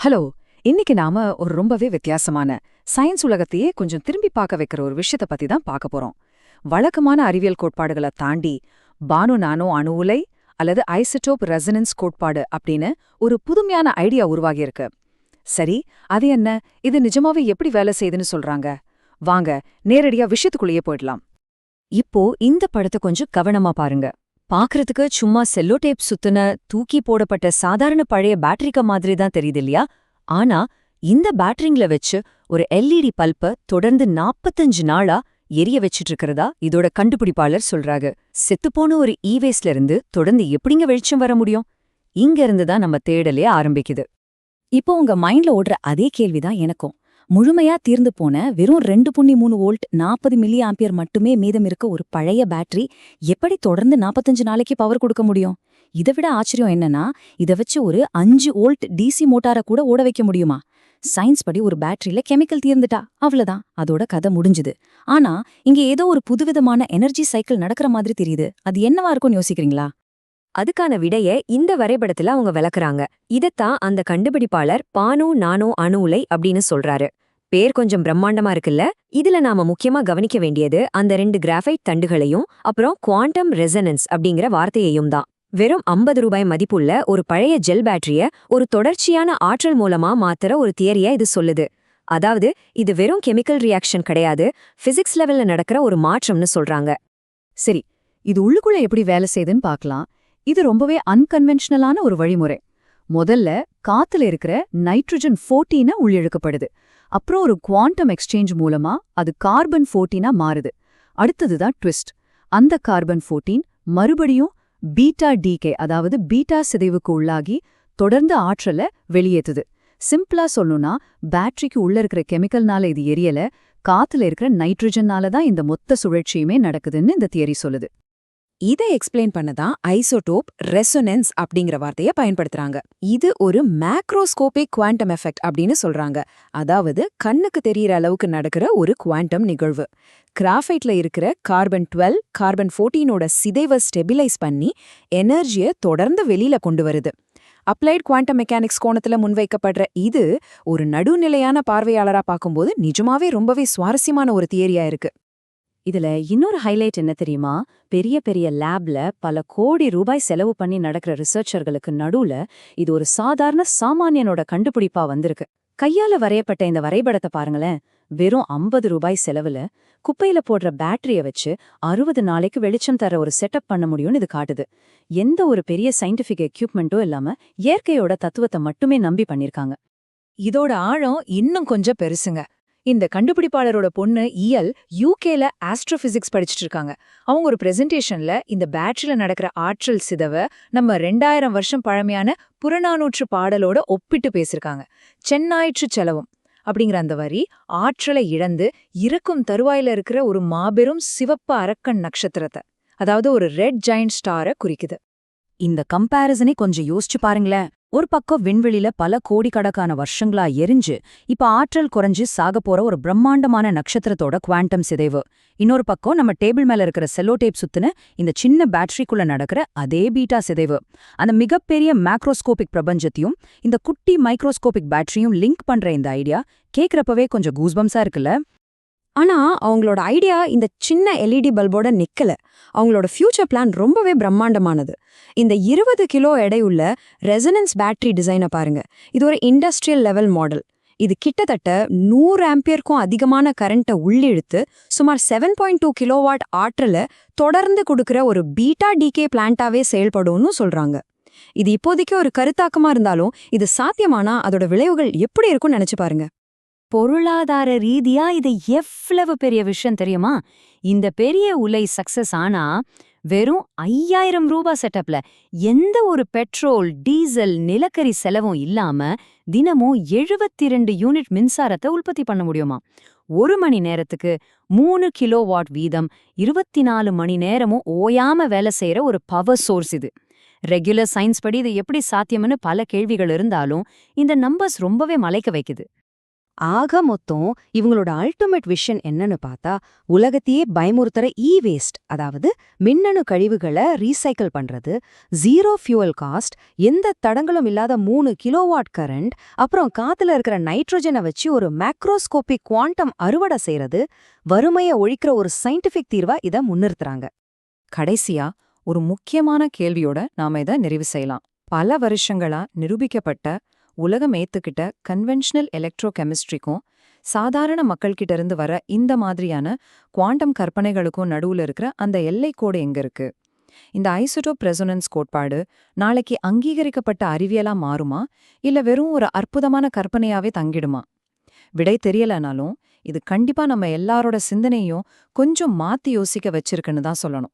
Hello. இன்னைக்கு நாம ஒரு ரொம்பவே வித்தியாசமான சயின்ஸ் உலகத்தையே கொஞ்சம் திரும்பி பார்க்க வைக்கிற ஒரு விஷயத்தை பத்தி தான் பார்க்க போறோம். வழக்கமான அறிவியல் கோட்பாடுகளை தாண்டி பானோ நானோ அணு உலை அல்லது ஐசோடோப் ரெசனன்ஸ் கோட்பாடு அப்படின்னு ஒரு புதுமையான ஐடியா உருவாகியிருக்கு. சரி, அது என்ன? இது நிஜமாவே எப்படி வேலை செய்யுதுன்னு சொல்றாங்க? வாங்க நேரடியா விஷயத்துக்குள்ளேயே போயிடலாம். இப்போ இந்த படத்தை கொஞ்சம் கவனமா பாருங்க. பாக்குறதுக்கு சும்மா செல்லோ டேப் சுத்துன தூக்கி போடப்பட்ட சாதாரண பழைய பேட்டரிக்க மாதிரி தான் தெரியுது இல்லையா? ஆனா இந்த பேட்டரிங்கள வச்சு ஒரு எல்இடி பல்ப தொடர்ந்து 45 நாளா எரிய வச்சிட்டு இருக்கிறதா இதோட கண்டுபிடிப்பாளர் சொல்றாங்க. செத்துப்போன ஒரு ஈவேஸ்ல இருந்து தொடர்ந்து எப்படிங்க வெளிச்சம் வர முடியும்? இங்க இருந்து தான் நம்ம தேடலே ஆரம்பிக்குது. இப்போ உங்க மைண்ட்ல ஓடுற அதே கேள்விதான் எனக்கும். முழுமையா தீர்ந்து போன வெறும் 2.3 வோல்ட் 40 மில்லி ஆம்பியர் மட்டுமே மீதம் இருக்க ஒரு பழைய பேட்டரி எப்படி தொடர்ந்து 45 நாளைக்கு பவர் கொடுக்க முடியும்? இதை விட ஆச்சரியம் என்னன்னா, இதை வச்சு ஒரு 5 வோல்ட் டிசி மோட்டாரை கூட ஓட வைக்க முடியுமா? சயின்ஸ் படி ஒரு பேட்டரியில கெமிக்கல் தீர்ந்துட்டா அவ்வளவுதான், அதோட கதை முடிஞ்சுது. ஆனா இங்க ஏதோ ஒரு புதுவிதமான எனர்ஜி சைக்கிள் நடக்கிற மாதிரி தெரியுது. அது என்னவா இருக்கும்னு யோசிக்கிறீங்களா? அதுக்கான விடைய இந்த வரைபடத்துல அவங்க விளக்குறாங்க. இதத்தான் அந்த கண்டுபிடிப்பாளர் பானோ நானோ அணு உலை அப்படின்னு சொல்றாரு. பேர் கொஞ்சம் பிரம்மாண்டமா இருக்குல்ல? இதுல நாம முக்கியமா கவனிக்க வேண்டியது அந்த 2 கிராஃபைட் தண்டுகளையும் அப்புறம் குவாண்டம் ரெசனன்ஸ் அப்படிங்கிற வார்த்தையையும் தான். வெறும் 50 ரூபாய் மதிப்புள்ள ஒரு பழைய ஜெல் பேட்டரிய ஒரு தொடர்ச்சியான ஆற்றல் மூலமா மாத்துற ஒரு தியரியா இது சொல்லுது. அதாவது இது வெறும் கெமிக்கல் ரியாக்ஷன் கிடையாது, பிசிக்ஸ் லெவல்ல நடக்கிற ஒரு மாற்றம்னு சொல்றாங்க. சரி, இது உள்ளுக்குள்ள எப்படி வேலை செய்யுதுன்னு பார்க்கலாம். இது ரொம்பவே அன்கன்வென்ஷனலான ஒரு வழிமுறை. முதல்ல காத்துல இருக்கிற நைட்ரஜன் 14 உள்ளிழுக்கப்படுது. அப்புறம் ஒரு குவாண்டம் எக்ஸ்சேஞ்ச் மூலமா அது கார்பன் 14 மாறுது. அடுத்ததுதான் ட்விஸ்ட். அந்த கார்பன் 14 மறுபடியும் பீட்டா டிகே, அதாவது பீட்டா சிதைவுக்கு உள்ளாகி தொடர்ந்து ஆற்றலை வெளியேத்துது. சிம்பிளா சொல்லணும்னா, பேட்டரிக்கு உள்ள இருக்கிற கெமிக்கல்னால இது எரியல, காத்துல இருக்கிற நைட்ரஜன்னால தான் இந்த மொத்த சுழற்சியுமே நடக்குதுன்னு இந்த தியரி சொல்லுது. இதை எக்ஸ்பிளைன் பண்ணதான் ஐசோடோப் ரெசொனன்ஸ் அப்படிங்கிற வார்த்தையை பயன்படுத்துறாங்க. இது ஒரு மேக்ரோஸ்கோபிக் குவாண்டம் எஃபெக்ட் அப்படின்னு சொல்றாங்க. அதாவது கண்ணுக்கு தெரியற அளவுக்கு நடக்கிற ஒரு குவாண்டம் நிகழ்வு. கிராஃபைட்ல இருக்கிற கார்பன் 12 கார்பன் 14ஓட சிதைவை ஸ்டெபிலைஸ் பண்ணி எனர்ஜியை தொடர்ந்து வெளியில கொண்டு வருது. அப்ளைட் குவாண்டம் மெக்கானிக்ஸ் கோணத்துல முன்வைக்கப்படுற இது ஒரு நடுநிலையான பார்வையாளரா பார்க்கும்போது நிஜமாவே ரொம்பவே சுவாரஸ்யமான ஒரு தியரியா இருக்கு. இதுல இன்னொரு ஹைலைட் என்ன தெரியுமா? பெரிய பெரிய லேப்ல பல கோடி ரூபாய் செலவு பண்ணி நடக்கிற ரிசர்ச்சர்களுக்கு நடுவுல இது ஒரு சாதாரண சாமானியனோட கண்டுபிடிப்பா வந்திருக்கு. கையால வரையப்பட்ட இந்த வரைபடத்தை பாருங்களேன். வெறும் 50 ரூபாய் செலவுல குப்பையில போடுற பேட்டரிய வச்சு 60 நாளைக்கு வெளிச்சம் தர ஒரு செட்டப் பண்ண முடியும்னு இது காட்டுது. எந்த ஒரு பெரிய சயின்டிபிக் எக்யூப்மெண்ட்டும் இல்லாம இயற்கையோட தத்துவத்தை மட்டுமே நம்பி பண்ணிருக்காங்க. இதோட ஆழம் இன்னும் கொஞ்சம் பெருசுங்க. இந்த கண்டுபிடிப்பாளரோட பொண்ணு இயல் யூகேல ஆஸ்ட்ரோபிசிக்ஸ் படிச்சுட்டு இருக்காங்க. அவங்க ஒரு பிரசன்டேஷன்ல இந்த பேட்டரியில நடக்கிற ஆற்றல் சிதவை நம்ம 2000 வருஷம் பழமையான புறநானூற்று பாடலோட ஒப்பிட்டு பேசிருக்காங்க. சென்னாயிற்று செலவும் அப்படிங்கிற அந்த வரி ஆற்றலை இழந்து இறக்கும் தருவாயில இருக்கிற ஒரு மாபெரும் சிவப்பு அரக்கன் நட்சத்திரத்தை, அதாவது ஒரு ரெட் ஜெயண்ட் ஸ்டாரை குறிக்குது. இந்த கம்பேரிசனை கொஞ்சம் யோசிச்சு பாருங்களேன். ஒரு பக்கம் விண்வெளியில பல கோடிக்கணக்கான வருஷங்களா எரிஞ்சு இப்ப ஆற்றல் குறைஞ்சு சாகப்போற ஒரு பிரம்மாண்டமான நட்சத்திரத்தோட குவாண்டம் சிதைவு. இன்னொரு பக்கம் நம்ம டேபிள் மேல இருக்கிற செல்லோ டேப் சுத்துன இந்த சின்ன பேட்டரிக்குள்ள நடக்கிற அதே பீட்டா சிதைவு. அந்த மிகப்பெரிய மேக்ரோஸ்கோபிக் பிரபஞ்சத்தையும் இந்த குட்டி மைக்ரோஸ்கோபிக் பேட்டரியும் லிங்க் பண்ற இந்த ஐடியா கேக்குறப்பவே கொஞ்சம் கூஸ்பம்ஸா இருக்குல்ல? ஆனா அவங்களோட ஐடியா இந்த சின்ன எல்இடி பல்போட நிக்கல. அவங்களோட ஃபியூச்சர் பிளான் ரொம்பவே பிரம்மாண்டமானது. இந்த 20 கிலோ எடையுள்ள ரெசனன்ஸ் பேட்டரி டிசைனை பாருங்க. இது ஒரு இண்டஸ்ட்ரியல் லெவல் மாடல். இது கிட்டத்தட்ட 100 ஆம்பியருக்கும் அதிகமான கரண்ட்டை உள்ளிழுத்து சுமார் 7.2 கிலோவாட் ஆற்றலை தொடர்ந்து கொடுக்கிற ஒரு பீட்டா டிகே பிளான்ட்டாவே செயல்படும்னு சொல்றாங்க. இது இப்போதைக்கு ஒரு கருத்தாக்கமா இருந்தாலும் இது சாத்தியமானா அதோட விளைவுகள் எப்படி இருக்கும்னு நினைச்சு பாருங்க. பொருளாதார ரீதியா இது எவ்வளவு பெரிய விஷயம் தெரியுமா? இந்த பெரிய உலை சக்சஸ் ஆனா வெறும் 5000 ரூபாய் செட்டப்ல எந்த ஒரு பெட்ரோல், டீசல், நிலக்கரி செலவும் இல்லாம தினமும் 72 யூனிட் மின்சாரத்தை உற்பத்தி பண்ண முடியுமா? ஒரு மணி நேரத்துக்கு 3 கிலோவாட் வீதம் 24 மணி நேரமும் ஓயாம வேலை செய்யற ஒரு பவர் சோர்ஸ் இது. ரெகுலர் சயின்ஸ் படி இது எப்படி சாத்தியம்னு பல கேள்விகள் இருந்தாலும் இந்த நம்பர்ஸ் ரொம்பவே மலைக்க வைக்குது. ஆக மொத்தம் இவங்களோட அல்டிமேட் விஷன் என்னன்னு பார்த்தா உலகத்தையே பயமுறுத்துற வேஸ்ட், அதாவது மின்னணு கழிவுகளை ரீசைக்கிள் பண்றது, ஜீரோ ஃபியூவல் காஸ்ட், எந்த தடங்களும் இல்லாத 3 கிலோவாட் கரண்ட், அப்புறம் காத்துல இருக்கிற நைட்ரோஜனை வச்சு ஒரு மேக்ரோஸ்கோபிக் குவாண்டம் அறுவடை செய்யறது, வறுமையை ஒழிக்கிற ஒரு சயின்டிபிக் தீர்வா இதை முன்னிறுத்துறாங்க. கடைசியா ஒரு முக்கியமான கேள்வியோட நாம இதை நிறைவு செய்யலாம். பல வருஷங்களா நிரூபிக்கப்பட்ட உலகம் ஏத்துக்கிட்ட கன்வென்ஷனல் எலக்ட்ரோகெமிஸ்ட்ரிக்கும் சாதாரண மக்கள்கிட்ட இருந்து வர இந்த மாதிரியான குவாண்டம் கற்பனைகளுக்கும் நடுவுல இருக்கிற அந்த எல்லைக்கோடு எங்க இருக்கு? இந்த ஐசோடோப் ரெசோனன்ஸ் கோட்பாடு நாளைக்கு அங்கீகரிக்கப்பட்ட அறிவியலா மாறுமா, இல்ல வெறும் ஒரு அற்புதமான கற்பனையாவே தங்கிடுமா? விடை தெரியலனாலும் இது கண்டிப்பா நம்ம எல்லாரோட சிந்தனையும் கொஞ்சம் மாத்தி யோசிக்க வச்சிருக்குன்னு தான் சொல்லணும்.